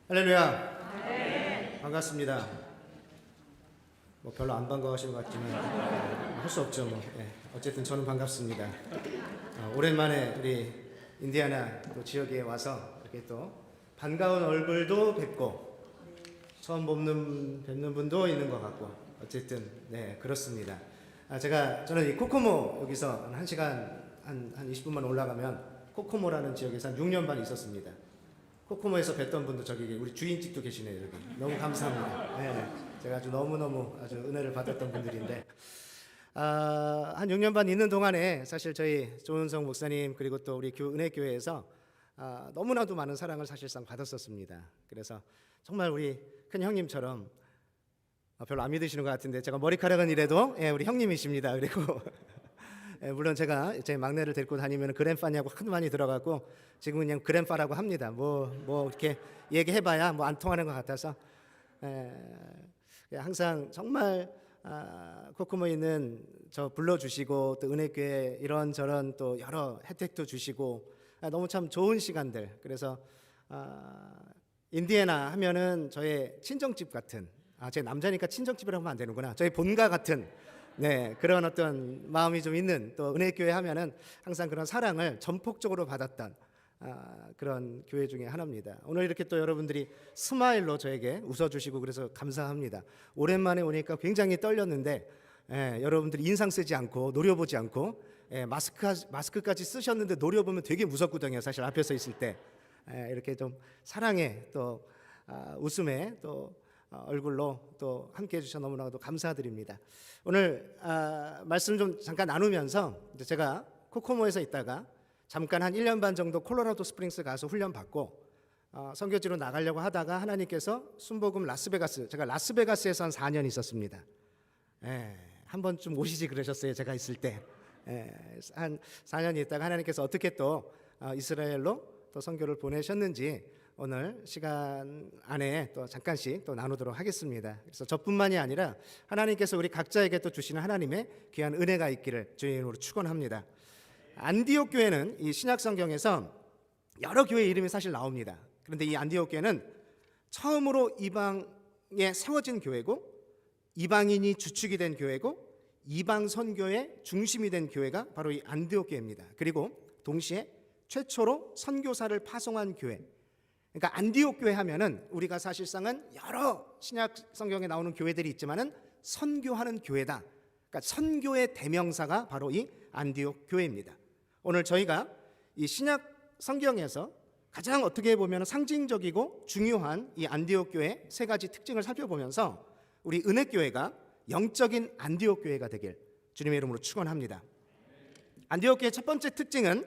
할렐루야. 네. 반갑습니다. 별로 안 반가워하시는 것 같지만 할 수 없죠. 어쨌든 저는 반갑습니다. 오랜만에 우리 인디애나 또 지역에 와서 이렇게 또 반가운 얼굴도 뵙고 처음 뵙는 분도 있는 것 같고 어쨌든 그렇습니다. 저는 이 코코모 여기서 한 1시간 한 20분만 올라가면 코코모라는 지역에서 한 6년 반 있었습니다. 코코모에서 뵀던 분도 저기 우리 주인직도 계시네요. 여기 너무 감사합니다. 제가 너무너무 아주 은혜를 받았던 분들인데 한 6년 반 있는 동안에 사실 저희 조은성 목사님 그리고 또 우리 은혜교회에서 너무나도 많은 사랑을 사실상 받았었습니다. 그래서 정말 우리 큰 형님처럼 별로 안 믿으시는 것 같은데 제가 머리카락은 이래도 우리 형님이십니다. 그리고 물론 제가 제 막내를 데리고 다니면 그랜파냐고 하도 많이 들어가고 지금은 그냥 그랜파라고 합니다. 뭐 이렇게 얘기해봐야 안 통하는 것 같아서 항상 정말 코코모에 있는 저 불러주시고 또 은혜교회 이런저런 또 여러 혜택도 주시고 너무 참 좋은 시간들. 그래서 인디애나 하면은 저의 친정집 같은 제 남자니까 친정집이라고 하면 안 되는구나. 저희 본가 같은 그런 어떤 마음이 좀 있는 또 은혜교회 하면은 항상 그런 사랑을 전폭적으로 받았던 그런 교회 중에 하나입니다. 오늘 이렇게 또 여러분들이 스마일로 저에게 웃어주시고 그래서 감사합니다. 오랜만에 오니까 굉장히 떨렸는데 여러분들이 인상 쓰지 않고 노려보지 않고 마스크까지 쓰셨는데 노려보면 되게 무섭거든요. 사실 앞에 서 있을 때 이렇게 좀 사랑에 또 웃음에 또 얼굴로 또 함께 해주셔서 너무나도 감사드립니다. 오늘 말씀 좀 잠깐 나누면서 제가 코코모에서 있다가 잠깐 한 1년 반 정도 콜로라도 스프링스 가서 훈련 받고 선교지로 나가려고 하다가 하나님께서 순복음 라스베가스, 제가 라스베가스에서 한 4년 있었습니다. 한 번쯤 오시지 그러셨어요. 제가 있을 때 한 4년 있다가 하나님께서 어떻게 또 이스라엘로 또 선교를 보내셨는지 오늘 시간 안에 또 잠깐씩 또 나누도록 하겠습니다. 그래서 저뿐만이 아니라 하나님께서 우리 각자에게 또 주시는 하나님의 귀한 은혜가 있기를 주의 이름으로 축원합니다. 안디옥 교회는 이 신약 성경에서 여러 교회 이름이 사실 나옵니다. 그런데 이 안디옥 교회는 처음으로 이방에 세워진 교회고 이방인이 주축이 된 교회고 이방 선교의 중심이 된 교회가 바로 이 안디옥 교회입니다. 그리고 동시에 최초로 선교사를 파송한 교회. 그러니까 안디옥 교회 하면은 우리가 사실상은 여러 신약 성경에 나오는 교회들이 있지만은 선교하는 교회다. 그러니까 선교의 대명사가 바로 이 안디옥 교회입니다. 오늘 저희가 이 신약 성경에서 가장 어떻게 보면 상징적이고 중요한 이 안디옥 교회의 세 가지 특징을 살펴보면서 우리 은혜교회가 영적인 안디옥 교회가 되길 주님의 이름으로 축원합니다. 안디옥 교회의 첫 번째 특징은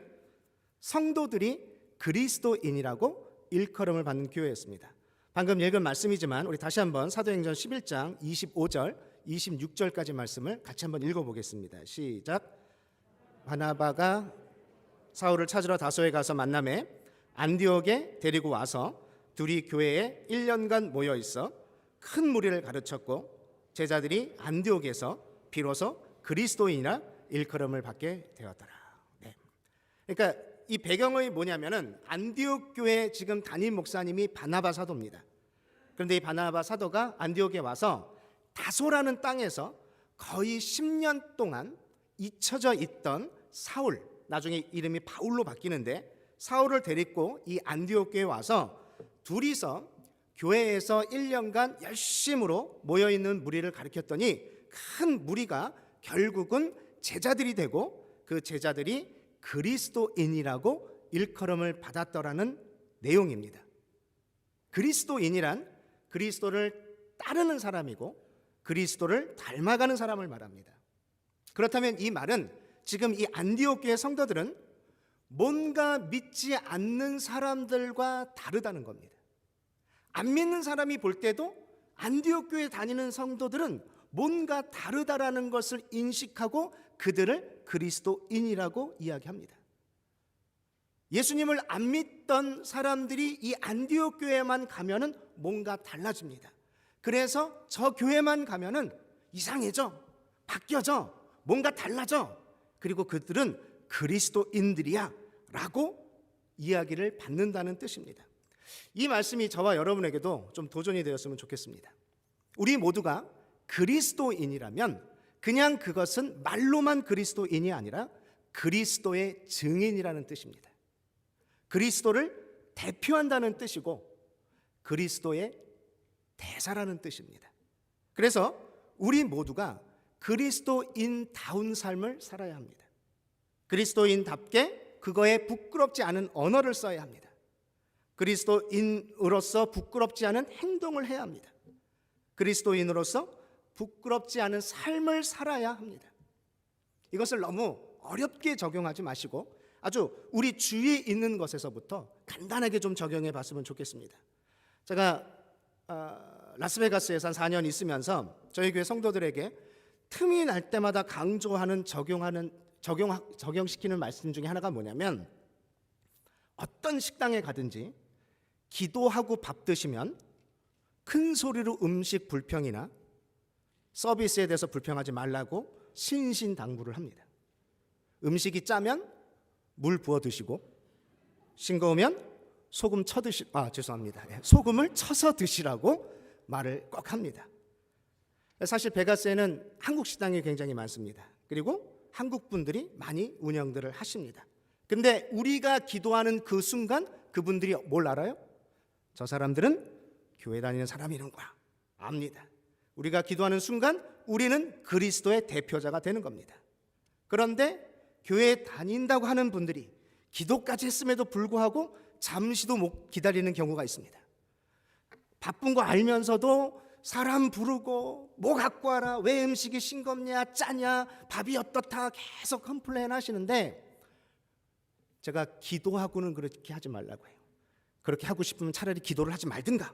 성도들이 그리스도인이라고 일컬음을 받는 교회였습니다. 방금 읽은 말씀이지만 우리 다시 한번 사도행전 11장 25절 26절까지 말씀을 같이 한번 읽어보겠습니다. 시작. 바나바가 사울을 찾으러 다소에 가서 만나매 안디옥에 데리고 와서 둘이 교회에 1년간 모여 있어 큰 무리를 가르쳤고 제자들이 안디옥에서 비로소 그리스도인이라 일컬음을 받게 되었더라. 그러니까 이 배경이 뭐냐면은 안디옥 교회 지금 담임 목사님이 바나바 사도입니다. 그런데 이 바나바 사도가 안디옥에 와서 다소라는 땅에서 거의 10년 동안 잊혀져 있던 사울, 나중에 이름이 바울로 바뀌는데 사울을 데리고 이 안디옥 교회에 와서 둘이서 교회에서 1년간 열심으로 모여있는 무리를 가르쳤더니 큰 무리가 결국은 제자들이 되고 그 제자들이 그리스도인이라고 일컬음을 받았더라는 내용입니다. 그리스도인이란 그리스도를 따르는 사람이고 그리스도를 닮아가는 사람을 말합니다. 그렇다면 이 말은 지금 이 안디옥 교회 성도들은 뭔가 믿지 않는 사람들과 다르다는 겁니다. 안 믿는 사람이 볼 때도 안디옥 교회 다니는 성도들은 뭔가 다르다라는 것을 인식하고 그들을 그리스도인이라고 이야기합니다. 예수님을 안 믿던 사람들이 이 안디옥 교회만 가면은 뭔가 달라집니다. 그래서 저 교회만 가면은 이상해져, 바뀌어져, 뭔가 달라져. 그리고 그들은 그리스도인들이야 라고 이야기를 받는다는 뜻입니다. 이 말씀이 저와 여러분에게도 좀 도전이 되었으면 좋겠습니다. 우리 모두가 그리스도인이라면 그냥 그것은 말로만 그리스도인이 아니라 그리스도의 증인이라는 뜻입니다. 그리스도를 대표한다는 뜻이고 그리스도의 대사라는 뜻입니다. 그래서 우리 모두가 그리스도인다운 삶을 살아야 합니다. 그리스도인답게 그거에 부끄럽지 않은 언어를 써야 합니다. 그리스도인으로서 부끄럽지 않은 행동을 해야 합니다. 그리스도인으로서 부끄럽지 않은 삶을 살아야 합니다. 이것을 너무 어렵게 적용하지 마시고 아주 우리 주위에 있는 것에서부터 간단하게 좀 적용해 봤으면 좋겠습니다. 제가 라스베가스에서 한 4년 있으면서 저희 교회 성도들에게 틈이 날 때마다 강조하는 적용시키는 말씀 중에 하나가 뭐냐면, 어떤 식당에 가든지 기도하고 밥 드시면 큰 소리로 음식 불평이나 서비스에 대해서 불평하지 말라고 신신당부를 합니다. 음식이 짜면 물 부어 드시고, 싱거우면 소금을 쳐서 드시라고 말을 꼭 합니다. 사실 베가스에는 한국 식당이 굉장히 많습니다. 그리고 한국 분들이 많이 운영들을 하십니다. 근데 우리가 기도하는 그 순간 그분들이 뭘 알아요? 저 사람들은 교회 다니는 사람이라는 거야. 압니다. 우리가 기도하는 순간 우리는 그리스도의 대표자가 되는 겁니다. 그런데 교회에 다닌다고 하는 분들이 기도까지 했음에도 불구하고 잠시도 못 기다리는 경우가 있습니다. 바쁜 거 알면서도 사람 부르고 뭐 갖고 와라, 왜 음식이 싱겁냐, 짜냐, 밥이 어떻다 계속 컴플레인 하시는데, 제가 기도하고는 그렇게 하지 말라고 해요. 그렇게 하고 싶으면 차라리 기도를 하지 말든가,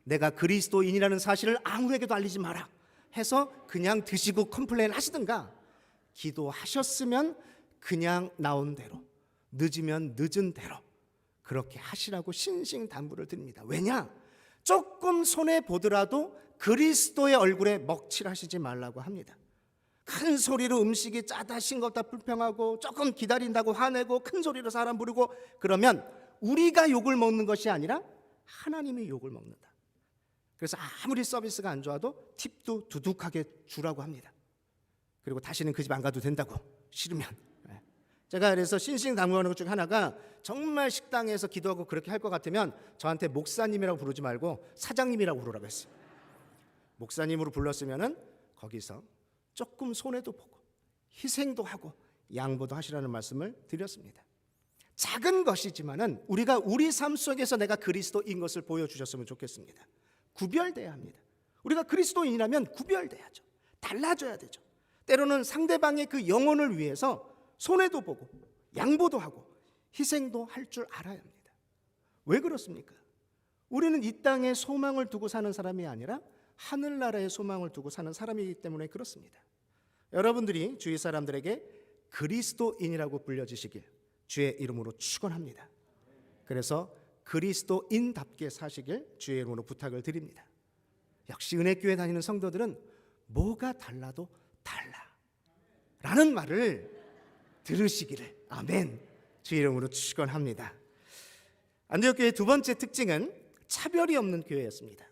내가 그리스도인이라는 사실을 아무에게도 알리지 마라 해서 그냥 드시고 컴플레인 하시든가, 기도하셨으면 그냥 나온 대로, 늦으면 늦은 대로 그렇게 하시라고 신신당부를 드립니다. 왜냐? 조금 손해보더라도 그리스도의 얼굴에 먹칠하시지 말라고 합니다. 큰 소리로 음식이 짜다 싱겁다 불평하고 조금 기다린다고 화내고 큰 소리로 사람 부르고 그러면 우리가 욕을 먹는 것이 아니라 하나님이 욕을 먹는다. 그래서 아무리 서비스가 안 좋아도 팁도 두둑하게 주라고 합니다. 그리고 다시는 그 집 안 가도 된다고, 싫으면. 제가 그래서 신신당부하는 것 중에 하나가, 정말 식당에서 기도하고 그렇게 할 것 같으면 저한테 목사님이라고 부르지 말고 사장님이라고 부르라고 했어요. 목사님으로 불렀으면은 거기서 조금 손해도 보고 희생도 하고 양보도 하시라는 말씀을 드렸습니다. 작은 것이지만은 우리가 우리 삶 속에서 내가 그리스도인 것을 보여주셨으면 좋겠습니다. 구별돼야 합니다. 우리가 그리스도인이라면 구별돼야죠. 달라져야 되죠. 때로는 상대방의 그 영혼을 위해서 손해도 보고 양보도 하고 희생도 할 줄 알아야 합니다. 왜 그렇습니까? 우리는 이 땅에 소망을 두고 사는 사람이 아니라 하늘나라에 소망을 두고 사는 사람이기 때문에 그렇습니다. 여러분들이 주위 사람들에게 그리스도인이라고 불려지시길 주의 이름으로 축원합니다. 그래서 그리스도인답게 사시길 주의 이름으로 부탁을 드립니다. 역시 은혜교회 다니는 성도들은 뭐가 달라도 달라 라는 말을 들으시기를, 아멘, 주의 이름으로 축원합니다. 안디옥교회의 두 번째 특징은 차별이 없는 교회였습니다.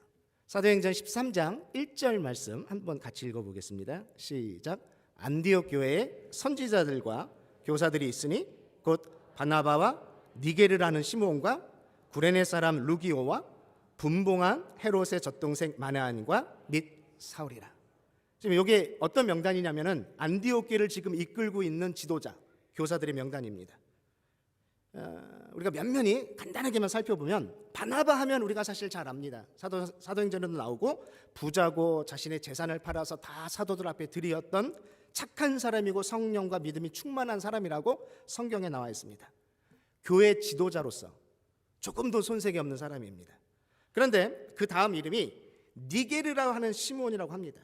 사도행전 13장 1절 말씀 한번 같이 읽어보겠습니다. 시작. 안디옥 교회에 선지자들과 교사들이 있으니 곧 바나바와 니게르라는 시몬과 구레네 사람 루기오와 분봉한 헤롯의 젖동생 마나안과 및 사울이라. 지금 이게 어떤 명단이냐면은 안디옥 교회를 지금 이끌고 있는 지도자, 교사들의 명단입니다. 우리가 면면히 간단하게만 살펴보면 바나바 하면 우리가 사실 잘 압니다. 사도행전에도 나오고 부자고 자신의 재산을 팔아서 다 사도들 앞에 드리었던 착한 사람이고 성령과 믿음이 충만한 사람이라고 성경에 나와 있습니다. 교회 지도자로서 조금도 손색이 없는 사람입니다. 그런데 그 다음 이름이 니게르라고 하는 시몬이라고 합니다.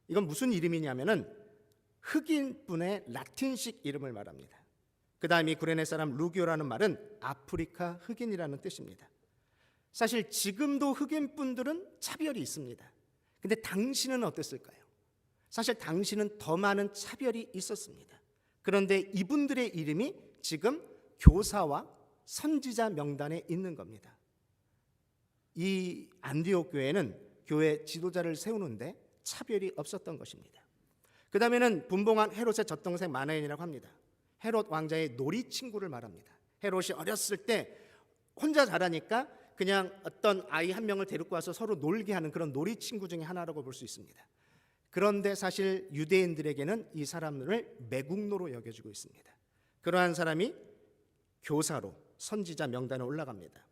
이건 무슨 이름이냐면은 흑인분의 라틴식 이름을 말합니다. 그 다음이 구레네 사람 루기오라는 말은 아프리카 흑인이라는 뜻입니다. 사실 지금도 흑인분들은 차별이 있습니다. 근데 당시는 어땠을까요? 사실 당시는 더 많은 차별이 있었습니다. 그런데 이분들의 이름이 지금 교사와 선지자 명단에 있는 겁니다. 이 안디옥 교회는 교회 지도자를 세우는데 차별이 없었던 것입니다. 그 다음에는 분봉한 헤롯의 젖동생 마나엔이라고 합니다. 헤롯 왕자의 놀이 친구를 말합니다. 헤롯이 어렸을 때 혼자 자라니까 그냥 어떤 아이 한 명을 데리고 와서 서로 놀게 하는 그런 놀이 친구 중에 하나라고 볼 수 있습니다. 그런데 사실 유대인들에게는 이 사람을 매국노로 여겨지고 있습니다. 그러한 사람이 교사로 선지자 명단에 올라갑니다.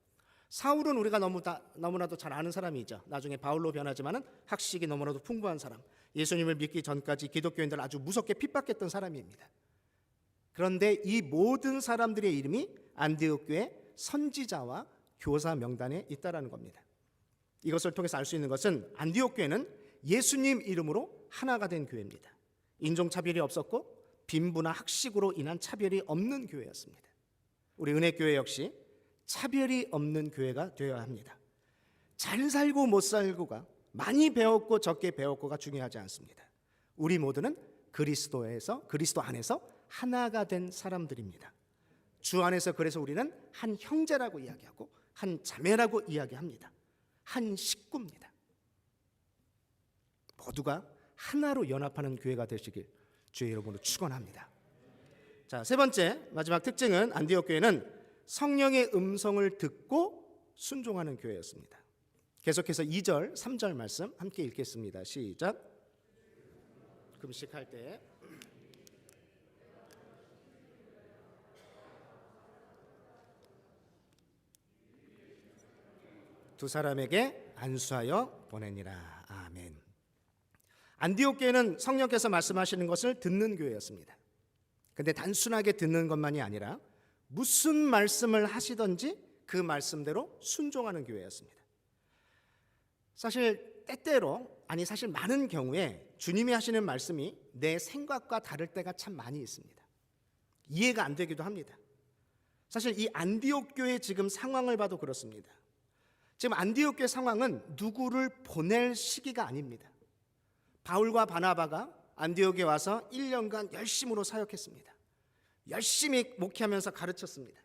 사울은 우리가 너무나도 잘 아는 사람이죠. 나중에 바울로 변하지만은 학식이 너무나도 풍부한 사람, 예수님을 믿기 전까지 기독교인들을 아주 무섭게 핍박했던 사람입니다. 그런데 이 모든 사람들의 이름이 안디옥 교회 선지자와 교사 명단에 있다라는 겁니다. 이것을 통해서 알 수 있는 것은 안디옥 교회는 예수님 이름으로 하나가 된 교회입니다. 인종차별이 없었고 빈부나 학식으로 인한 차별이 없는 교회였습니다. 우리 은혜교회 역시 차별이 없는 교회가 되어야 합니다. 잘 살고 못 살고가, 많이 배웠고 적게 배웠고가 중요하지 않습니다. 우리 모두는 그리스도 안에서 하나가 된 사람들입니다. 주 안에서 그래서 우리는 한 형제라고 이야기하고 한 자매라고 이야기합니다. 한 식구입니다. 모두가 하나로 연합하는 교회가 되시길 주의 이름으로 축원합니다. 자, 세 번째 마지막 특징은 안디옥 교회는 성령의 음성을 듣고 순종하는 교회였습니다. 계속해서 2절, 3절 말씀 함께 읽겠습니다. 시작. 금식할 때 두 사람에게 안수하여 보내니라. 아멘. 안디옥 교회는 성령께서 말씀하시는 것을 듣는 교회였습니다. 근데 단순하게 듣는 것만이 아니라 무슨 말씀을 하시든지 그 말씀대로 순종하는 교회였습니다. 사실 때때로, 사실 많은 경우에 주님이 하시는 말씀이 내 생각과 다를 때가 참 많이 있습니다. 이해가 안 되기도 합니다. 사실 이 안디옥 교회 지금 상황을 봐도 그렇습니다. 지금 안디옥 교회 상황은 누구를 보낼 시기가 아닙니다. 바울과 바나바가 안디옥에 와서 1년간 열심으로 사역했습니다. 열심히 목회하면서 가르쳤습니다.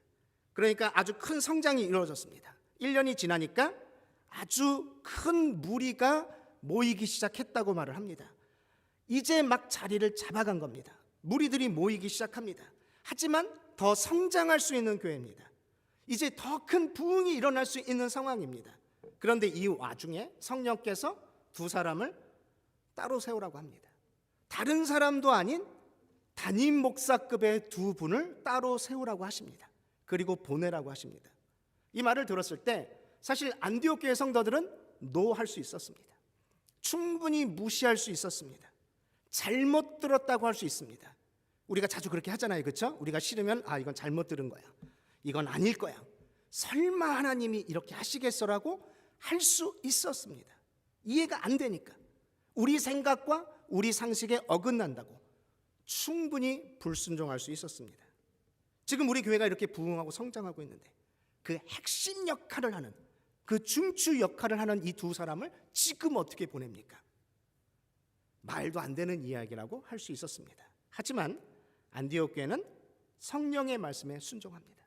그러니까 아주 큰 성장이 이루어졌습니다. 1년이 지나니까 아주 큰 무리가 모이기 시작했다고 말을 합니다. 이제 막 자리를 잡아간 겁니다. 무리들이 모이기 시작합니다. 하지만 더 성장할 수 있는 교회입니다. 이제 더 큰 부흥이 일어날 수 있는 상황입니다. 그런데 이 와중에 성령께서 두 사람을 따로 세우라고 합니다. 다른 사람도 아닌 담임 목사급의 두 분을 따로 세우라고 하십니다. 그리고 보내라고 하십니다. 이 말을 들었을 때 사실 안디옥 교회 성도들은 노할 수 있었습니다. 충분히 무시할 수 있었습니다. 잘못 들었다고 할 수 있습니다. 우리가 자주 그렇게 하잖아요, 그렇죠? 우리가 싫으면 이건 잘못 들은 거야, 이건 아닐 거야, 설마 하나님이 이렇게 하시겠어라고 할 수 있었습니다. 이해가 안 되니까, 우리 생각과 우리 상식에 어긋난다고 충분히 불순종할 수 있었습니다. 지금 우리 교회가 이렇게 부흥하고 성장하고 있는데 그 핵심 역할을 하는, 그 중추 역할을 하는 이 두 사람을 지금 어떻게 보냅니까? 말도 안 되는 이야기라고 할 수 있었습니다. 하지만 안디옥 교회는 성령의 말씀에 순종합니다.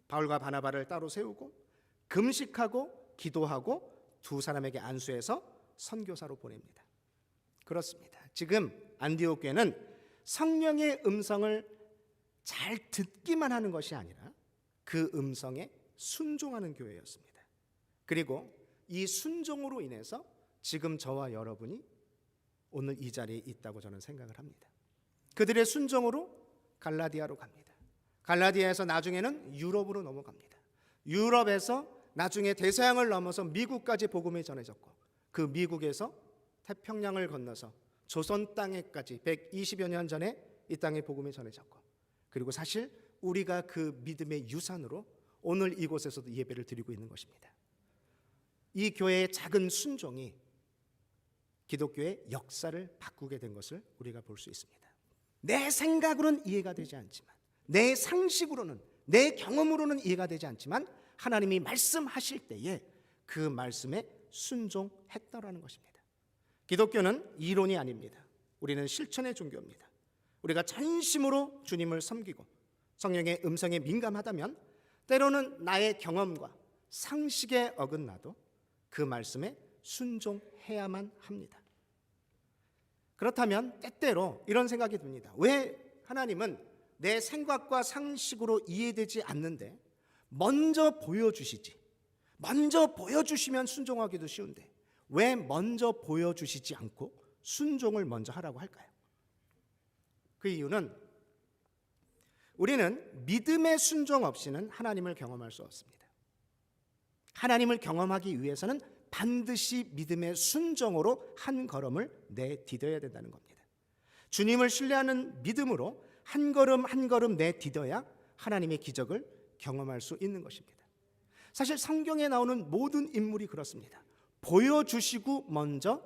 바울과 바나바를 따로 세우고 금식하고 기도하고 두 사람에게 안수해서 선교사로 보냅니다. 그렇습니다. 지금 안디옥 교회는 성령의 음성을 잘 듣기만 하는 것이 아니라 그 음성에 순종하는 교회였습니다. 그리고 이 순종으로 인해서 지금 저와 여러분이 오늘 이 자리에 있다고 저는 생각을 합니다. 그들의 순종으로 갈라디아로 갑니다. 갈라디아에서 나중에는 유럽으로 넘어갑니다. 유럽에서 나중에 대서양을 넘어서 미국까지 복음이 전해졌고, 그 미국에서 태평양을 건너서 조선 땅에까지 120여 년 전에 이 땅에 복음이 전해졌고, 그리고 사실 우리가 그 믿음의 유산으로 오늘 이곳에서도 예배를 드리고 있는 것입니다. 이 교회의 작은 순종이 기독교의 역사를 바꾸게 된 것을 우리가 볼 수 있습니다. 내 생각으로는 이해가 되지 않지만, 내 상식으로는, 내 경험으로는 이해가 되지 않지만 하나님이 말씀하실 때에 그 말씀에 순종했다라는 것입니다. 기독교는 이론이 아닙니다. 우리는 실천의 종교입니다. 우리가 전심으로 주님을 섬기고 성령의 음성에 민감하다면 때로는 나의 경험과 상식에 어긋나도 그 말씀에 순종해야만 합니다. 그렇다면 때때로 이런 생각이 듭니다. 왜 하나님은 내 생각과 상식으로 이해되지 않는데 먼저 보여주시지? 먼저 보여주시면 순종하기도 쉬운데 왜 먼저 보여주시지 않고 순종을 먼저 하라고 할까요? 그 이유는 우리는 믿음의 순종 없이는 하나님을 경험할 수 없습니다. 하나님을 경험하기 위해서는 반드시 믿음의 순종으로 한 걸음을 내디뎌야 된다는 겁니다. 주님을 신뢰하는 믿음으로 한 걸음 한 걸음 내디뎌야 하나님의 기적을 경험할 수 있는 것입니다. 사실 성경에 나오는 모든 인물이 그렇습니다. 보여주시고 먼저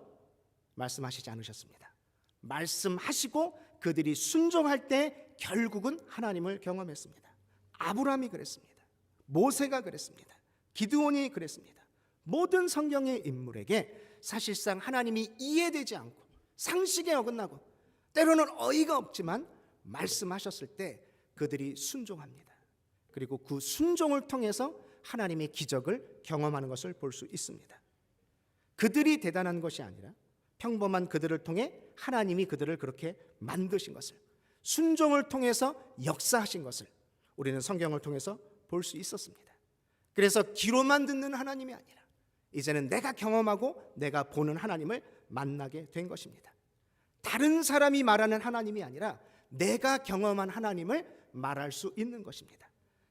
말씀하시지 않으셨습니다. 말씀하시고 그들이 순종할 때 결국은 하나님을 경험했습니다. 아브라함이 그랬습니다. 모세가 그랬습니다. 기드온이 그랬습니다. 모든 성경의 인물에게 사실상 하나님이 이해되지 않고 상식에 어긋나고 때로는 어이가 없지만 말씀하셨을 때 그들이 순종합니다. 그리고 그 순종을 통해서 하나님의 기적을 경험하는 것을 볼 수 있습니다. 그들이 대단한 것이 아니라 평범한 그들을 통해 하나님이 그들을 그렇게 만드신 것을, 순종을 통해서 역사하신 것을 우리는 성경을 통해서 볼 수 있었습니다. 그래서 귀로만 듣는 하나님이 아니라 이제는 내가 경험하고 내가 보는 하나님을 만나게 된 것입니다. 다른 사람이 말하는 하나님이 아니라 내가 경험한 하나님을 말할 수 있는 것입니다.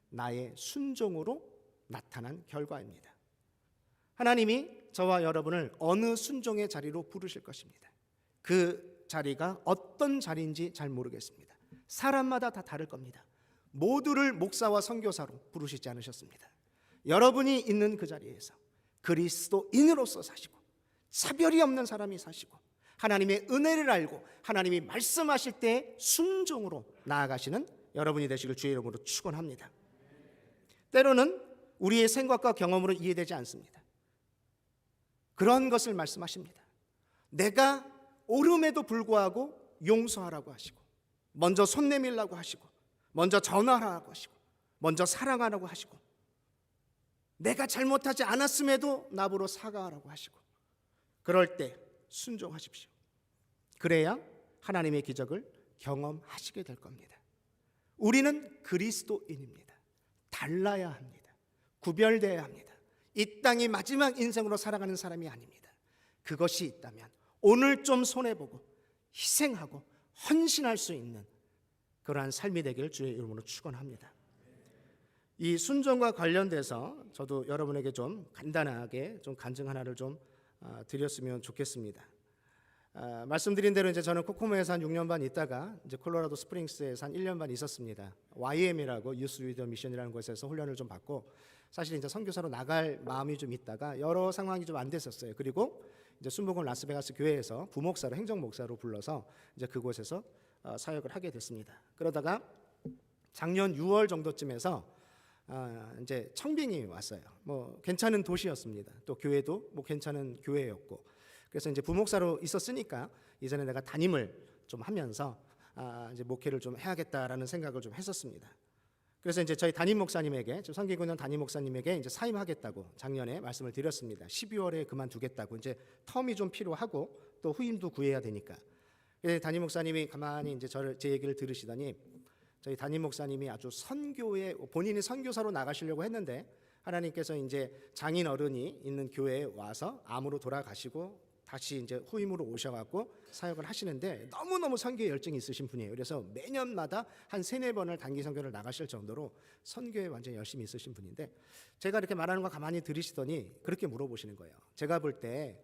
나의 순종으로 나타난 결과입니다. 하나님이 저와 여러분을 어느 순종의 자리로 부르실 것입니다. 그 자리가 어떤 자리인지 잘 모르겠습니다. 사람마다 다 다를 겁니다. 모두를 목사와 선교사로 부르시지 않으셨습니다. 여러분이 있는 그 자리에서 그리스도인으로서 사시고 차별이 없는 사람이 사시고 하나님의 은혜를 알고 하나님이 말씀하실 때 순종으로 나아가시는 여러분이 되시길 주의 이름으로 축원합니다. 때로는 우리의 생각과 경험으로 이해되지 않습니다. 그런 것을 말씀하십니다. 내가 옳음에도 불구하고 용서하라고 하시고 먼저 손 내밀라고 하시고 먼저 전화하라고 하시고 먼저 사랑하라고 하시고 내가 잘못하지 않았음에도 나보러 사과하라고 하시고 그럴 때 순종하십시오. 그래야 하나님의 기적을 경험하시게 될 겁니다. 우리는 그리스도인입니다. 달라야 합니다. 구별되어야 합니다. 이 땅이 마지막 인생으로 살아가는 사람이 아닙니다. 그것이 있다면 오늘 좀 손해보고 희생하고 헌신할 수 있는 그러한 삶이 되기를 주의 이름으로 축원합니다. 이 순종과 관련돼서 저도 여러분에게 좀 간단하게 좀 간증 하나를 좀 드렸으면 좋겠습니다. 말씀드린 대로 이제 저는 코코모에서 한 6년 반 있다가 이제 콜로라도 스프링스에서 한 1년 반 있었습니다. YM이라고 유스 리더 미션이라는 곳에서 훈련을 좀 받고 사실 이제 선교사로 나갈 마음이 좀 있다가 여러 상황이 좀 안 됐었어요. 그리고 이제 순복음 라스베가스 교회에서 부목사로 행정 목사로 불러서 이제 그곳에서 사역을 하게 됐습니다. 그러다가 작년 6월 정도쯤에서 이제 청빙이 왔어요. 뭐 괜찮은 도시였습니다. 또 교회도 뭐 괜찮은 교회였고, 그래서 이제 부목사로 있었으니까 이제는 내가 담임을 좀 하면서 이제 목회를 좀 해야겠다라는 생각을 좀 했었습니다. 그래서 이제 저희 담임 목사님에게, 선기구년 담임 목사님에게 이제 사임하겠다고 작년에 말씀을 드렸습니다. 12월에 그만두겠다고. 이제 텀이 좀 필요하고 또 후임도 구해야 되니까. 그래서 담임 목사님이 가만히 이제 제 얘기를 들으시더니 저희 담임 목사님이 아주 선교에 본인이 선교사로 나가시려고 했는데 하나님께서 이제 장인 어른이 있는 교회에 와서 암으로 돌아가시고 다시 이제 후임으로 오셔갖고 사역을 하시는데 너무너무 선교에 열정이 있으신 분이에요. 그래서 매년마다 한 3-4번을 단기 선교를 나가실 정도로 선교에 완전히 열심히 있으신 분인데 제가 이렇게 말하는 거 가만히 들으시더니 그렇게 물어보시는 거예요. 제가 볼 때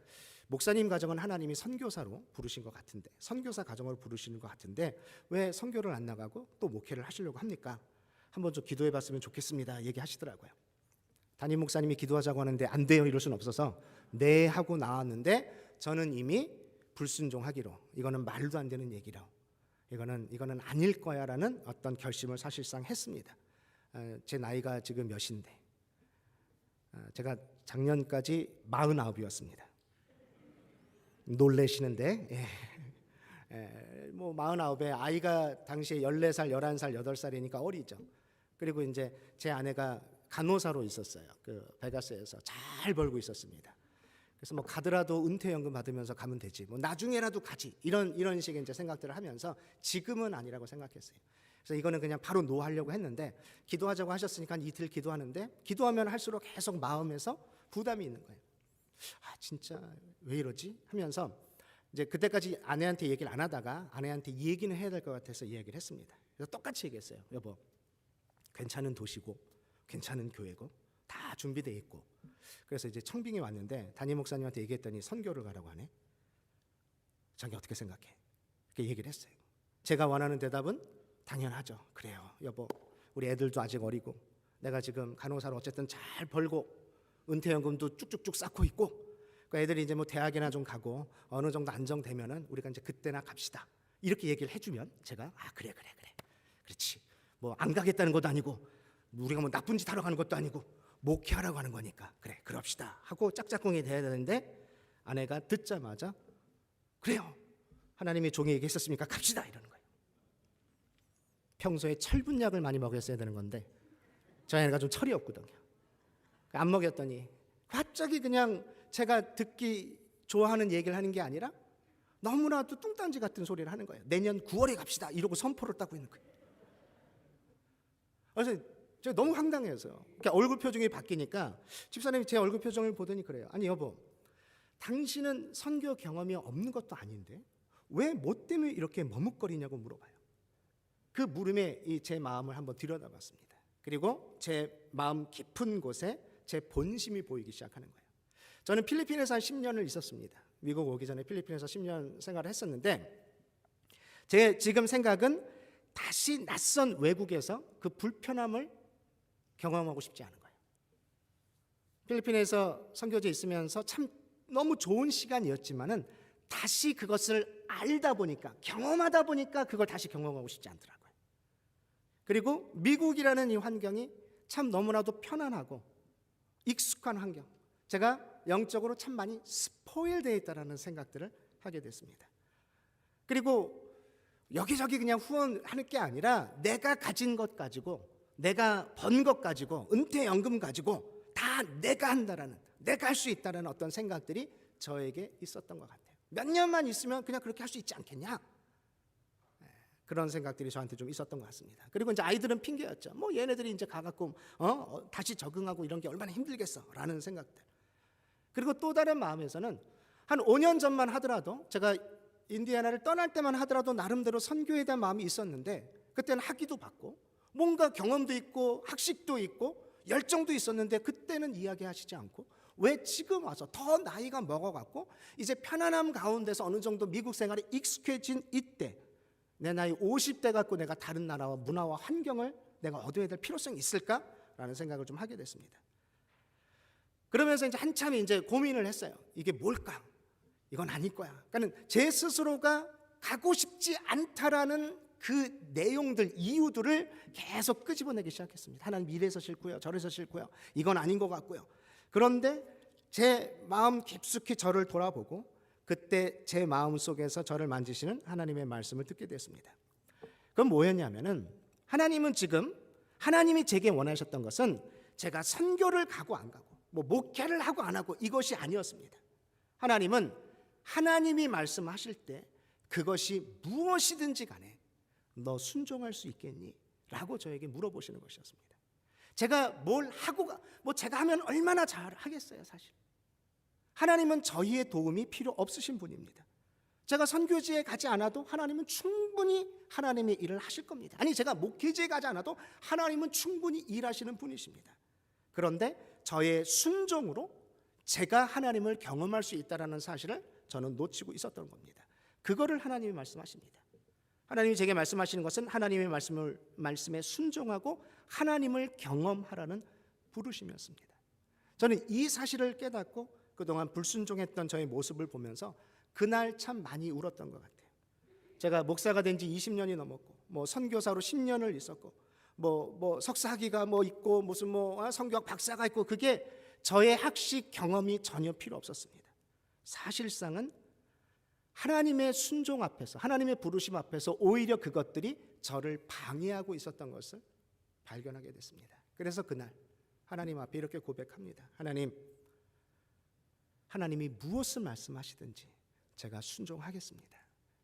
목사님 가정은 하나님이 선교사로 부르신 것 같은데, 선교사 가정으로 부르시는 것 같은데 왜 선교를 안 나가고 또 목회를 하시려고 합니까? 한번 좀 기도해 봤으면 좋겠습니다 얘기하시더라고요. 담임 목사님이 기도하자고 하는데 안 돼요 이럴 수는 없어서 네 하고 나왔는데 저는 이미 불순종하기로, 이거는 말도 안 되는 얘기로, 이거는 아닐 거야라는 어떤 결심을 사실상 했습니다. 제 나이가 지금 몇인데 제가 작년까지 49이었습니다. 놀래시는데 뭐 49에 아이가 당시에 14살, 11살, 8살이니까 어리죠. 그리고 이제 제 아내가 간호사로 있었어요. 그 베가스에서 잘 벌고 있었습니다. 그래서 뭐 가더라도 은퇴연금 받으면서 가면 되지, 뭐 나중에라도 가지, 이런 식의 이제 생각들을 하면서 지금은 아니라고 생각했어요. 그래서 이거는 그냥 바로 노하려고 했는데, 기도하자고 하셨으니까 이틀 기도하는데, 기도하면 할수록 계속 마음에서 부담이 있는 거예요. 아 진짜 왜 이러지 하면서 이제 그때까지 아내한테 얘기를 안 하다가 아내한테 얘기는 해야 될 것 같아서 이야기를 했습니다. 그래서 똑같이 얘기했어요. 여보, 괜찮은 도시고 괜찮은 교회고 다 준비되어 있고. 그래서 이제 청빙이 왔는데 담임 목사님한테 얘기했더니 선교를 가라고 하네. 자기 어떻게 생각해? 그렇게 얘기를 했어요. 제가 원하는 대답은 당연하죠. 그래요 여보, 우리 애들도 아직 어리고 내가 지금 간호사로 어쨌든 잘 벌고 은퇴연금도 쭉쭉쭉 쌓고 있고, 그 애들이 이제 뭐 대학이나 좀 가고 어느 정도 안정되면은 우리가 이제 그때나 갑시다, 이렇게 얘기를 해주면 제가 그래 그렇지, 뭐 안 가겠다는 것도 아니고 우리가 뭐 나쁜 짓 하러 가는 것도 아니고 목회하라고 하는 거니까 그래 그럽시다 하고 짝짝꿍이 돼야 되는데, 아내가 듣자마자 그래요 하나님이 종이 얘기했었으니까 갑시다 이러는 거예요. 평소에 철분약을 많이 먹였어야 되는 건데 저희 아내가 좀 철이 없거든요. 안 먹였더니 갑자기 그냥 제가 듣기 좋아하는 얘기를 하는 게 아니라 너무나도 뚱딴지 같은 소리를 하는 거예요. 내년 9월에 갑시다 이러고 선포를 따고 있는 거예요. 그래서 제가 너무 황당해서 그러니까 얼굴 표정이 바뀌니까 집사님이 제 얼굴 표정을 보더니 그래요. 아니 여보, 당신은 선교 경험이 없는 것도 아닌데 왜 뭐 때문에 이렇게 머뭇거리냐고 물어봐요. 그 물음에 제 마음을 한번 들여다봤습니다. 그리고 제 마음 깊은 곳에 제 본심이 보이기 시작하는 거예요. 저는 필리핀에서 한 10년을 있었습니다. 미국 오기 전에 필리핀에서 10년 생활을 했었는데, 제 지금 생각은 다시 낯선 외국에서 그 불편함을 경험하고 싶지 않은 거예요. 필리핀에서 선교지에 있으면서 참 너무 좋은 시간이었지만은 다시 그것을 알다 보니까, 경험하다 보니까 그걸 다시 경험하고 싶지 않더라고요. 그리고 미국이라는 이 환경이 참 너무나도 편안하고 익숙한 환경, 제가 영적으로 참 많이 스포일되어 있다는 생각들을 하게 됐습니다. 그리고 여기저기 그냥 후원하는 게 아니라 내가 가진 것 가지고, 내가 번 것 가지고, 은퇴연금 가지고 다 내가 한다라는, 내가 할 수 있다라는 어떤 생각들이 저에게 있었던 것 같아요. 몇 년만 있으면 그냥 그렇게 할 수 있지 않겠냐, 그런 생각들이 저한테 좀 있었던 것 같습니다. 그리고 이제 아이들은 핑계였죠. 뭐 얘네들이 이제 가갖고 다시 적응하고 이런 게 얼마나 힘들겠어라는 생각들. 그리고 또 다른 마음에서는 한 5년 전만 하더라도, 제가 인디애나를 떠날 때만 하더라도 나름대로 선교에 대한 마음이 있었는데, 그때는 학위도 받고 뭔가 경험도 있고 학식도 있고 열정도 있었는데 그때는 이야기하시지 않고 왜 지금 와서 더 나이가 먹어갖고 이제 편안함 가운데서 어느 정도 미국 생활에 익숙해진 이때, 내 나이 50대 갖고 내가 다른 나라와 문화와 환경을 내가 얻어야 될 필요성이 있을까라는 생각을 좀 하게 됐습니다. 그러면서 이제 한참 이제 고민을 했어요. 이게 뭘까? 이건 아닐 거야. 그러니까 제 스스로가 가고 싶지 않다라는 그 내용들, 이유들을 계속 끄집어내기 시작했습니다. 하나님 이래서 싫고요, 저래서 싫고요, 이건 아닌 것 같고요. 그런데 제 마음 깊숙이 저를 돌아보고 그때 제 마음 속에서 저를 만지시는 하나님의 말씀을 듣게 됐습니다. 그건 뭐였냐면은, 하나님은 지금, 하나님이 제게 원하셨던 것은 제가 선교를 가고 안 가고 뭐 목회를 하고 안 하고 이것이 아니었습니다. 하나님은 하나님이 말씀하실 때 그것이 무엇이든지 간에 너 순종할 수 있겠니? 라고 저에게 물어보시는 것이었습니다. 제가 뭘 하고 뭐 제가 하면 얼마나 잘 하겠어요, 사실. 하나님은 저희의 도움이 필요 없으신 분입니다. 제가 선교지에 가지 않아도 하나님은 충분히 하나님의 일을 하실 겁니다. 아니, 제가 목회지에 가지 않아도 하나님은 충분히 일하시는 분이십니다. 그런데 저의 순종으로 제가 하나님을 경험할 수 있다는 사실을 저는 놓치고 있었던 겁니다. 그거를 하나님이 말씀하십니다. 하나님이 제게 말씀하시는 것은 하나님의 말씀에 순종하고 하나님을 경험하라는 부르심이었습니다. 저는 이 사실을 깨닫고 그동안 불순종했던 저의 모습을 보면서 그날 참 많이 울었던 것 같아요. 제가 목사가 된 지 20년이 넘었고, 뭐 선교사로 10년을 있었고, 뭐 석사학위가 뭐 있고, 무슨 뭐 성교학 박사가 있고, 그게 저의 학식 경험이 전혀 필요 없었습니다. 사실상은 하나님의 순종 앞에서, 하나님의 부르심 앞에서 오히려 그것들이 저를 방해하고 있었던 것을 발견하게 됐습니다. 그래서 그날 하나님 앞에 이렇게 고백합니다. 하나님이 무엇을 말씀하시든지 제가 순종하겠습니다.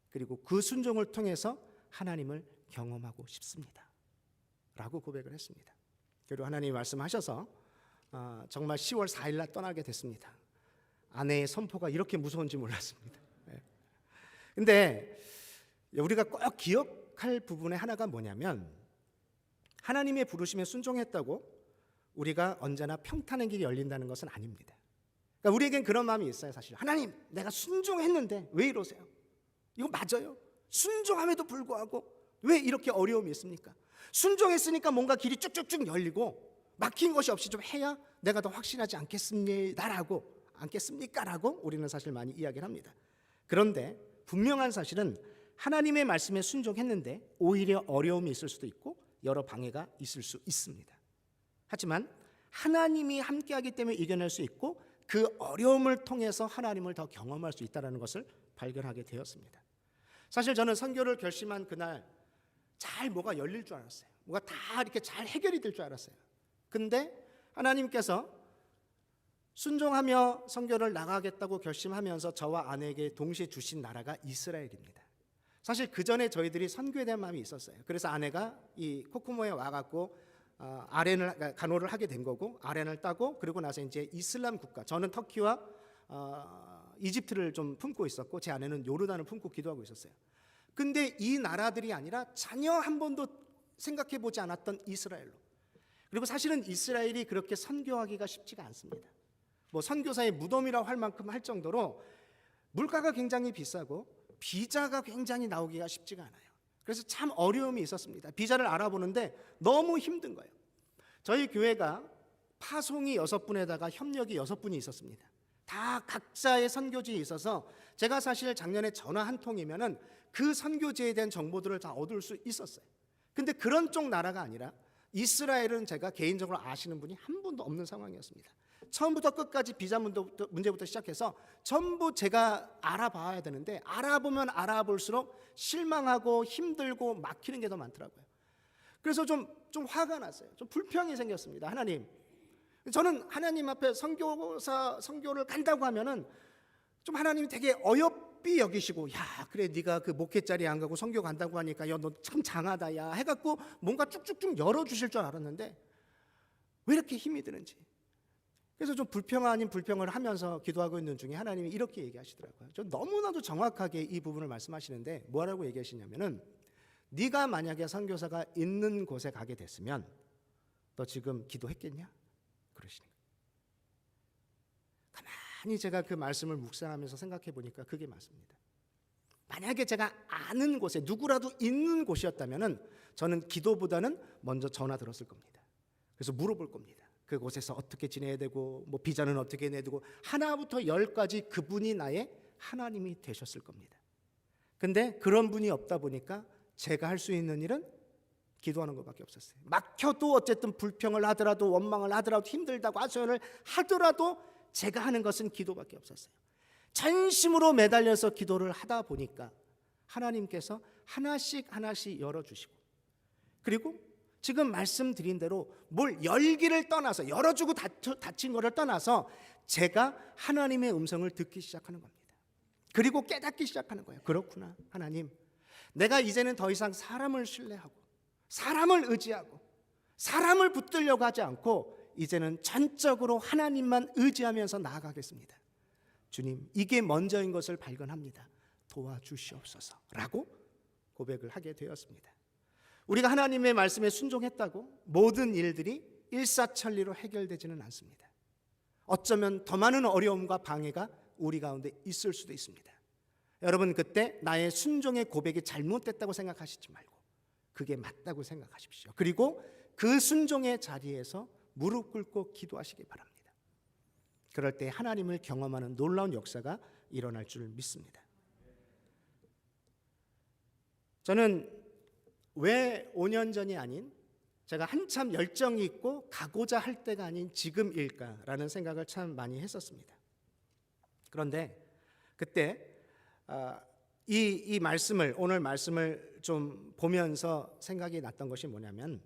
그리고 그 순종을 통해서 하나님을 경험하고 싶습니다 라고 고백을 했습니다. 그리고 하나님이 말씀하셔서 정말 10월 4일 날 떠나게 됐습니다. 아내의 선포가 이렇게 무서운지 몰랐습니다. 근데 우리가 꼭 기억할 부분의 하나가 뭐냐면, 하나님의 부르심에 순종했다고 우리가 언제나 평탄한 길이 열린다는 것은 아닙니다. 그러니까 우리에겐 그런 마음이 있어요. 사실 하나님, 내가 순종했는데 왜 이러세요? 이거 맞아요? 순종함에도 불구하고 왜 이렇게 어려움이 있습니까? 순종했으니까 뭔가 길이 쭉쭉쭉 열리고 막힌 것이 없이 좀 해야 내가 더 확신하지 않겠습니까라고 우리는 사실 많이 이야기를 합니다. 그런데 분명한 사실은 하나님의 말씀에 순종했는데 오히려 어려움이 있을 수도 있고 여러 방해가 있을 수 있습니다. 하지만 하나님이 함께하기 때문에 이겨낼 수 있고 그 어려움을 통해서 하나님을 더 경험할 수 있다는 것을 발견하게 되었습니다. 사실 저는 선교를 결심한 그날 잘 뭐가 열릴 줄 알았어요. 뭐가 다 이렇게 잘 해결이 될 줄 알았어요. 근데 하나님께서 순종하며 선교를 나가겠다고 결심하면서 저와 아내에게 동시에 주신 나라가 이스라엘입니다. 사실 그 전에 저희들이 선교에 대한 마음이 있었어요. 그래서 아내가 이 코코모에 와갖고 아렌을 간호를 하게 된 거고, 아렌을 따고 그리고 나서 이제 이슬람 국가, 저는 터키와 이집트를 좀 품고 있었고 제 아내는 요르단을 품고 기도하고 있었어요. 근데 이 나라들이 아니라 전혀 한 번도 생각해 보지 않았던 이스라엘로. 그리고 사실은 이스라엘이 그렇게 선교하기가 쉽지가 않습니다. 뭐 선교사의 무덤이라고 할 만큼 할 정도로 물가가 굉장히 비싸고 비자가 굉장히 나오기가 쉽지가 않아요. 그래서 참 어려움이 있었습니다. 비자를 알아보는데 너무 힘든 거예요. 저희 교회가 파송이 6분에다가 협력이 6분이 있었습니다. 다 각자의 선교지에 있어서 제가 사실 작년에 전화 한 통이면은 그 선교지에 대한 정보들을 다 얻을 수 있었어요. 근데 그런 쪽 나라가 아니라 이스라엘은 제가 개인적으로 아시는 분이 한 분도 없는 상황이었습니다. 처음부터 끝까지 비자 문제부터 시작해서 전부 제가 알아봐야 되는데 알아보면 알아볼수록 실망하고 힘들고 막히는 게 더 많더라고요. 그래서 좀 화가 났어요. 좀 불평이 생겼습니다. 하나님, 저는 하나님 앞에 선교를 간다고 하면은 좀 하나님이 되게 어여삐 여기시고, 야 그래 네가 그 목회 자리에 안 가고 선교 간다고 하니까 야 너 참 장하다 야 해갖고 뭔가 쭉쭉쭉 열어주실 줄 알았는데 왜 이렇게 힘이 드는지. 그래서 좀 불평 아닌 불평을 하면서 기도하고 있는 중에 하나님이 이렇게 얘기하시더라고요. 저 너무나도 정확하게 이 부분을 말씀하시는데 뭐라고 얘기하시냐면은, 네가 만약에 선교사가 있는 곳에 가게 됐으면 너 지금 기도했겠냐? 그러시는 거예요. 가만히 제가 그 말씀을 묵상하면서 생각해 보니까 그게 맞습니다. 만약에 제가 아는 곳에 누구라도 있는 곳이었다면은 저는 기도보다는 먼저 전화 들었을 겁니다. 그래서 물어볼 겁니다. 그곳에서 어떻게 지내야 되고 뭐 비자는 어떻게 내야 되고 하나부터 10까지 그분이 나의 하나님이 되셨을 겁니다. 근데 그런 분이 없다 보니까 제가 할 수 있는 일은 기도하는 것밖에 없었어요. 막혀도 어쨌든 불평을 하더라도 원망을 하더라도 힘들다고 하소연을 하더라도 제가 하는 것은 기도밖에 없었어요. 전심으로 매달려서 기도를 하다 보니까 하나님께서 하나씩 열어주시고, 그리고 지금 말씀드린 대로 뭘 열기를 떠나서 열어주고 닫힌 것을 떠나서 제가 하나님의 음성을 듣기 시작하는 겁니다. 그리고 깨닫기 시작하는 거예요. 그렇구나 하나님, 내가 이제는 더 이상 사람을 신뢰하고 사람을 의지하고 사람을 붙들려고 하지 않고 이제는 전적으로 하나님만 의지하면서 나아가겠습니다. 주님, 이게 먼저인 것을 발견합니다. 도와주시옵소서 라고 고백을 하게 되었습니다. 우리가 하나님의 말씀에 순종했다고 모든 일들이 일사천리로 해결되지는 않습니다. 어쩌면 더 많은 어려움과 방해가 우리 가운데 있을 수도 있습니다. 여러분, 그때 나의 순종의 고백이 잘못됐다고 생각하시지 말고 그게 맞다고 생각하십시오. 그리고 그 순종의 자리에서 무릎 꿇고 기도하시기 바랍니다. 그럴 때 하나님을 경험하는 놀라운 역사가 일어날 줄 믿습니다. 저는 왜 5년 전이 아닌 제가 한참 열정이 있고 가고자 할 때가 아닌 지금일까라는 생각을 참 많이 했었습니다. 그런데 그때 이 말씀을, 오늘 말씀을 좀 보면서 생각이 났던 것이 뭐냐면,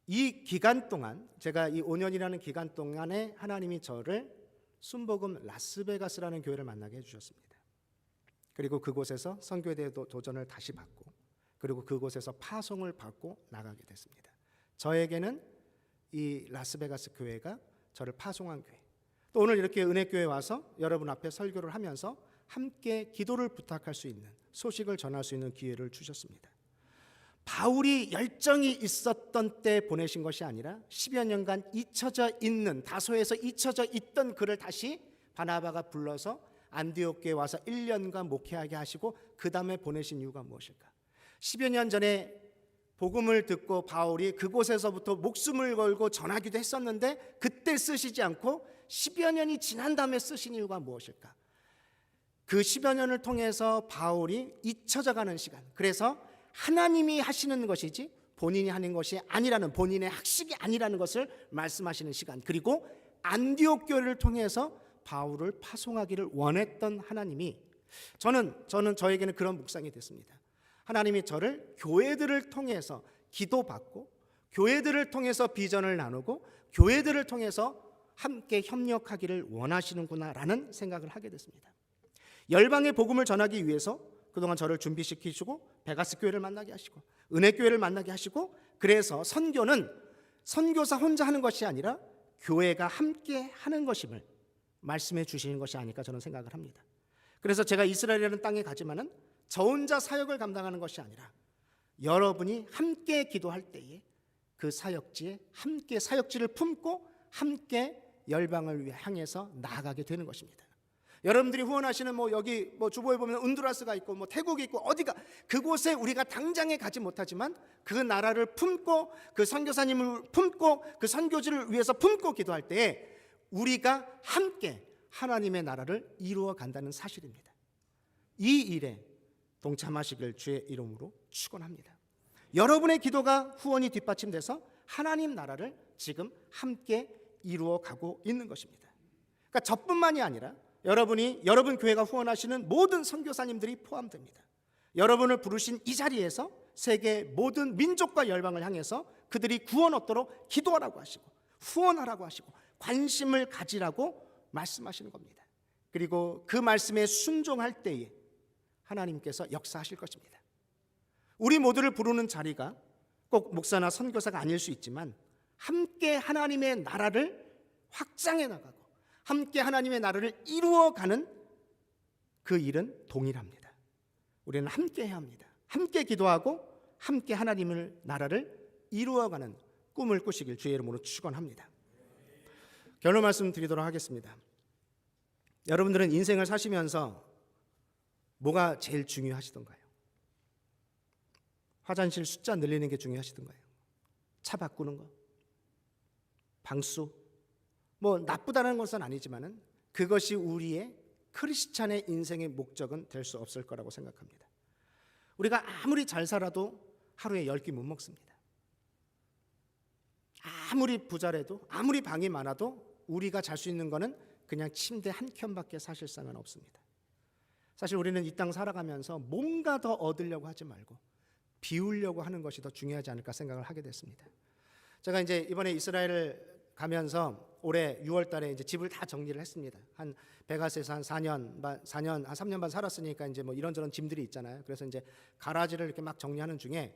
이 기간 동안, 제가 이 5년이라는 기간 동안에 하나님이 저를 순복음 라스베가스라는 교회를 만나게 해주셨습니다. 그리고 그곳에서 선교에 대해 도전을 다시 받고, 그리고 그곳에서 파송을 받고 나가게 됐습니다. 저에게는 이 라스베가스 교회가 저를 파송한 교회, 또 오늘 이렇게 은혜교회에 와서 여러분 앞에 설교를 하면서 함께 기도를 부탁할 수 있는, 소식을 전할 수 있는 기회를 주셨습니다. 바울이 열정이 있었던 때 보내신 것이 아니라 10여 년간 잊혀져 있는, 다소에서 잊혀져 있던 그를 다시 바나바가 불러서 안디옥교에 와서 1년간 목회하게 하시고 그 다음에 보내신 이유가 무엇일까? 10여 년 전에 복음을 듣고 바울이 그곳에서부터 목숨을 걸고 전하기도 했었는데 그때 쓰시지 않고 10여 년이 지난 다음에 쓰신 이유가 무엇일까? 그 10여 년을 통해서 바울이 잊혀져가는 시간, 그래서 하나님이 하시는 것이지 본인이 하는 것이 아니라는, 본인의 학식이 아니라는 것을 말씀하시는 시간, 그리고 안디옥 교회를 통해서 바울을 파송하기를 원했던 하나님이, 저에게는 그런 묵상이 됐습니다. 하나님이 저를 교회들을 통해서 기도받고, 교회들을 통해서 비전을 나누고, 교회들을 통해서 함께 협력하기를 원하시는구나라는 생각을 하게 됐습니다. 열방의 복음을 전하기 위해서 그동안 저를 준비시키시고 베가스 교회를 만나게 하시고 은혜교회를 만나게 하시고, 그래서 선교는 선교사 혼자 하는 것이 아니라 교회가 함께 하는 것임을 말씀해 주시는 것이 아닐까 저는 생각을 합니다. 그래서 제가 이스라엘이라는 땅에 가지만은 저 혼자 사역을 감당하는 것이 아니라 여러분이 함께 기도할 때에 그 사역지에 함께 사역지를 품고 함께 열방을 향해서 나아가게 되는 것입니다. 여러분들이 후원하시는 여기 주보에 보면 온두라스가 있고 태국이 있고 어디가, 그곳에 우리가 당장에 가지 못하지만 그 나라를 품고 그 선교사님을 품고 그 선교지를 위해서 품고 기도할 때에 우리가 함께 하나님의 나라를 이루어 간다는 사실입니다. 이 일에 동참하시길 주의 이름으로 축원합니다. 여러분의 기도가 후원이 뒷받침돼서 하나님 나라를 지금 함께 이루어 가고 있는 것입니다. 그러니까 저뿐만이 아니라 여러분 교회가 후원하시는 모든 선교사님들이 포함됩니다. 여러분을 부르신 이 자리에서 세계 모든 민족과 열방을 향해서 그들이 구원 얻도록 기도하라고 하시고 후원하라고 하시고 관심을 가지라고 말씀하시는 겁니다. 그리고 그 말씀에 순종할 때에 하나님께서 역사하실 것입니다. 우리 모두를 부르는 자리가 꼭 목사나 선교사가 아닐 수 있지만 함께 하나님의 나라를 확장해 나가고 함께 하나님의 나라를 이루어가는 그 일은 동일합니다. 우리는 함께 해야 합니다. 함께 기도하고 함께 하나님의 나라를 이루어가는 꿈을 꾸시길 주의 이름으로 축원합니다. 결론 말씀 드리도록 하겠습니다. 여러분들은 인생을 사시면서 뭐가 제일 중요하시던가요? 화장실 숫자 늘리는 게 중요하시던가요? 차 바꾸는 거? 방수? 나쁘다는 것은 아니지만은 그것이 우리의 크리스찬의 인생의 목적은 될 수 없을 거라고 생각합니다. 우리가 아무리 잘 살아도 하루에 10끼 못 먹습니다. 아무리 부자라도, 아무리 방이 많아도 우리가 잘 수 있는 거는 그냥 침대 한 켠밖에 사실상은 없습니다. 사실 우리는 이 땅 살아가면서 뭔가 더 얻으려고 하지 말고 비우려고 하는 것이 더 중요하지 않을까 생각을 하게 됐습니다. 제가 이제 이번에 이스라엘을 가면서 올해 6월 달에 이제 집을 다 정리를 했습니다. 한 베가스에서 한 4년, 한 3년 반 살았으니까 이제 이런저런 짐들이 있잖아요. 그래서 이제 가라지를 이렇게 막 정리하는 중에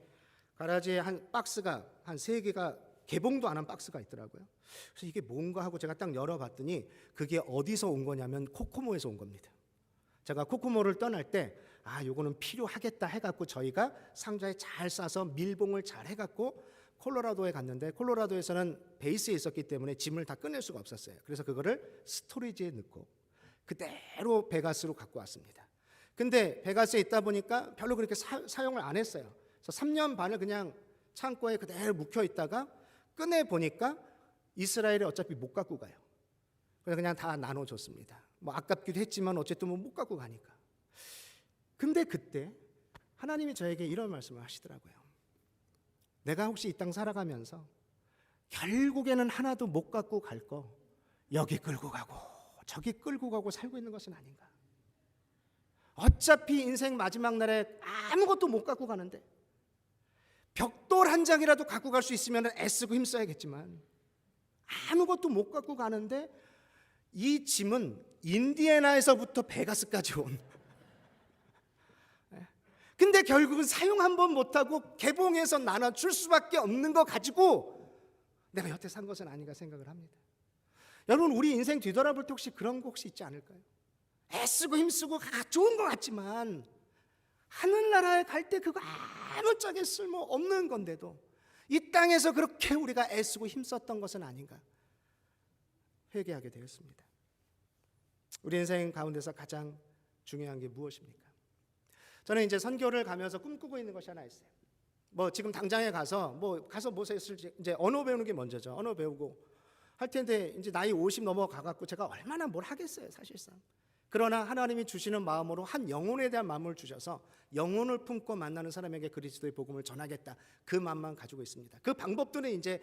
가라지에 한 박스가 한 3개가 개봉도 안 한 박스가 있더라고요. 그래서 이게 뭔가 하고 제가 딱 열어봤더니 그게 어디서 온 거냐면 코코모에서 온 겁니다. 제가 코코모를 떠날 때 요거는 필요하겠다 해갖고 저희가 상자에 잘 싸서 밀봉을 잘 해갖고 콜로라도에 갔는데 콜로라도에서는 베이스에 있었기 때문에 짐을 다 꺼낼 수가 없었어요. 그래서 그거를 스토리지에 넣고 그대로 베가스로 갖고 왔습니다. 근데 베가스에 있다 보니까 별로 그렇게 사용을 안 했어요. 그래서 3년 반을 그냥 창고에 그대로 묵혀 있다가 꺼내 보니까 이스라엘에 어차피 못 갖고 가요. 그래서 그냥 다 나눠줬습니다. 아깝기도 했지만 어쨌든 못 갖고 가니까. 근데 그때 하나님이 저에게 이런 말씀을 하시더라고요. 내가 혹시 이 땅 살아가면서 결국에는 하나도 못 갖고 갈 거 여기 끌고 가고 저기 끌고 가고 살고 있는 것은 아닌가. 어차피 인생 마지막 날에 아무것도 못 갖고 가는데 벽돌 한 장이라도 갖고 갈 수 있으면 애쓰고 힘써야겠지만 아무것도 못 갖고 가는데 이 짐은 인디애나에서부터 베가스까지 온. 근데 결국은 사용 한 번 못하고 개봉해서 나눠줄 수밖에 없는 거 가지고 내가 여태 산 것은 아닌가 생각을 합니다. 여러분, 우리 인생 뒤돌아볼 때 혹시 그런 거 혹시 있지 않을까요? 애쓰고 힘쓰고 좋은 것 같지만 하늘나라에 갈 때 그거 아무짝에 쓸모 없는 건데도 이 땅에서 그렇게 우리가 애쓰고 힘썼던 것은 아닌가 회개하게 되었습니다. 우리 인생 가운데서 가장 중요한 게 무엇입니까? 저는 이제 선교를 가면서 꿈꾸고 있는 것이 하나 있어요. 뭐 지금 당장에 가서 뭐 했을지 이제 언어 배우는 게 먼저죠. 언어 배우고 할 텐데 이제 나이 50 넘어가 갖고 제가 얼마나 뭘 하겠어요, 사실상. 그러나 하나님이 주시는 마음으로 한 영혼에 대한 마음을 주셔서 영혼을 품고 만나는 사람에게 그리스도의 복음을 전하겠다. 그 마음만 가지고 있습니다. 그 방법들은 이제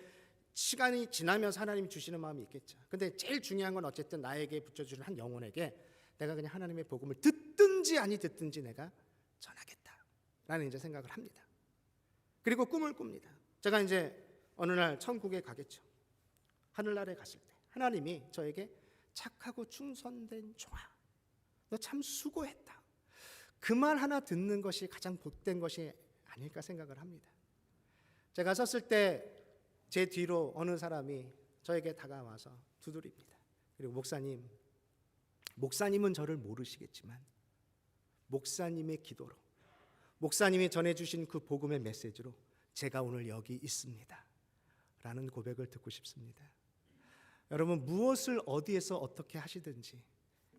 시간이 지나면서 하나님이 주시는 마음이 있겠죠. 근데 제일 중요한 건 어쨌든 나에게 붙여주는 한 영혼에게 내가 그냥 하나님의 복음을 듣든지 아니 듣든지 내가 전하겠다라는 이제 생각을 합니다. 그리고 꿈을 꿉니다. 제가 이제 어느 날 천국에 가겠죠. 하늘나라에 갔을 때 하나님이 저에게 착하고 충성된 종아, 너 참 수고했다. 그 말 하나 듣는 것이 가장 복된 것이 아닐까 생각을 합니다. 제가 섰을 때 제 뒤로 어느 사람이 저에게 다가와서 두드립니다. 그리고 목사님은 저를 모르시겠지만 목사님의 기도로, 목사님이 전해주신 그 복음의 메시지로 제가 오늘 여기 있습니다 라는 고백을 듣고 싶습니다. 여러분, 무엇을 어디에서 어떻게 하시든지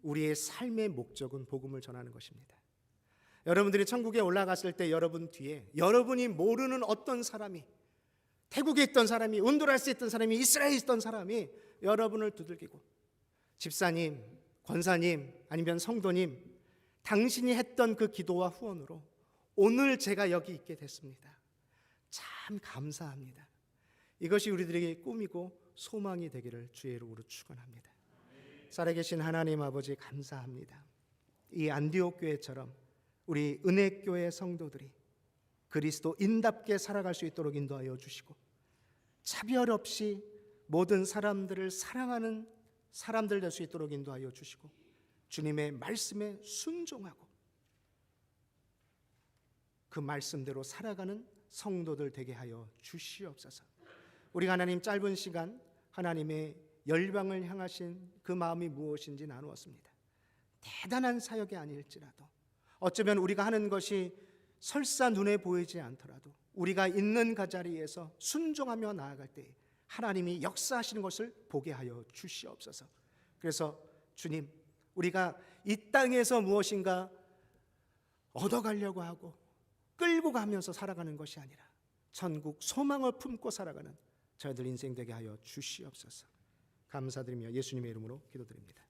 우리의 삶의 목적은 복음을 전하는 것입니다. 여러분들이 천국에 올라갔을 때 여러분 뒤에 여러분이 모르는 어떤 사람이, 태국에 있던 사람이, 온두라스에 있던 사람이, 이스라엘에 있던 사람이 여러분을 두들기고, 집사님, 권사님, 아니면 성도님, 당신이 했던 그 기도와 후원으로 오늘 제가 여기 있게 됐습니다. 참 감사합니다. 이것이 우리들에게 꿈이고 소망이 되기를 주의 이름으로 축원합니다. 살아계신 하나님 아버지, 감사합니다. 이 안디옥 교회처럼 우리 은혜교회 성도들이 그리스도인답게 살아갈 수 있도록 인도하여 주시고, 차별 없이 모든 사람들을 사랑하는 사람들 될 수 있도록 인도하여 주시고, 주님의 말씀에 순종하고 그 말씀대로 살아가는 성도들 되게 하여 주시옵소서. 우리가 하나님 짧은 시간 하나님의 열방을 향하신 그 마음이 무엇인지 나누었습니다. 대단한 사역이 아닐지라도, 어쩌면 우리가 하는 것이 설사 눈에 보이지 않더라도 우리가 있는 그 자리에서 순종하며 나아갈 때 하나님이 역사하시는 것을 보게 하여 주시옵소서. 그래서 주님, 우리가 이 땅에서 무엇인가 얻어가려고 하고 끌고 가면서 살아가는 것이 아니라 천국 소망을 품고 살아가는 저희들 인생 되게 하여 주시옵소서. 감사드리며 예수님의 이름으로 기도드립니다.